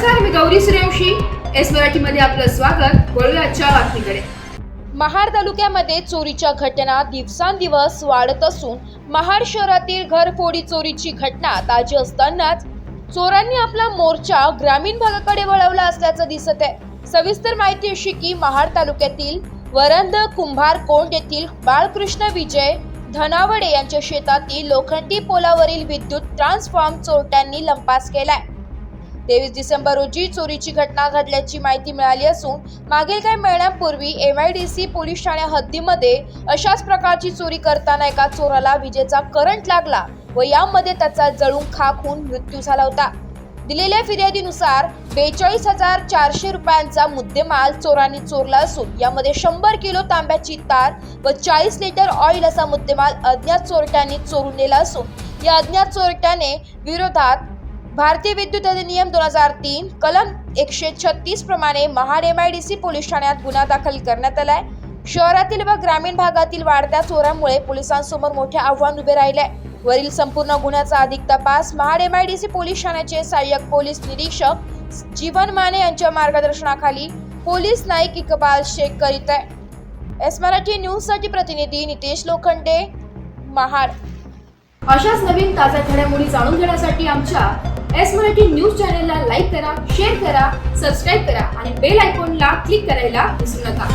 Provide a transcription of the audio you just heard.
नमस्कार, मी गौरी सूर्यवंशी. एस मराठीमध्ये आपलं स्वागत. वळूया आजच्या बातमीकडे. महाड तालुक्यामध्ये चोरीच्या घटना दिवसांदिवस वाढत असून महाड शहरातील घरफोडी चोरीची घटना ताजी असतानाच चोरांनी आपला मोर्चा ग्रामीण भागाकडे वळवला असल्याचं दिसत आहे. सविस्तर माहिती अशी की महाड तालुक्यातील वरंद कुंभारकोंड येथील बाळकृष्ण विजय धनावडे यांच्या शेतातील लोखंडी पोलावरील विद्युत ट्रान्सफॉर्म चोरट्यांनी लंपास केलाय. 23 डिसेंबर रोजी चोरीची घटना घडल्याची माहिती मिळाली असून मागील काही महिन्यांपूर्वी MIDC पोलीस ठाण्या हद्दीमध्ये अशाच प्रकारची चोरी करताना एका चोराला विजेचा करंट लागला व यामध्ये त्याचा जळून खाक होऊन मृत्यू झाला होता. दिलेल्या फिर्यादीनुसार 42,400 रुपयांचा मुद्देमाल चोरांनी चोरला असून यामध्ये 100 किलो तांब्याची तार व 40 लिटर ऑइल असा मुद्देमाल अज्ञात चोरट्यांनी चोरून नेला असून या अज्ञात चोरट्याने विरोधात भारतीय विद्युत अधिनियम 2003 कलम 136 प्रमाणे महाड MIDC पोलीस ठाण्यात गुन्हा दाखल करण्यात आलाय. शहरातील व ग्रामीण भागातील वाढत्या चोऱ्यांमुळे पोलिसांसमोर मोठे आव्हान उभे राहिले. वरील संपूर्ण गुन्ह्याचा अधिक तपास महाड MIDC पोलीस ठाण्याचे सहाय्यक पोलीस निरीक्षक जीवन माने यांच्या मार्गदर्शनाखाली पोलीस नाईक इकबाल शेख करीत आहे. एस मराठी न्यूज साठी प्रतिनिधी नितेश लोखंडे, महाड. अशाच नवीन ताज्या घडामोडी जाणून घेण्यासाठी आमच्या एस मराठी न्यूज चॅनलला लाईक करा, शेअर करा, सबस्क्राईब करा आणि बेल आयकॉनला क्लिक करायला विसरू नका.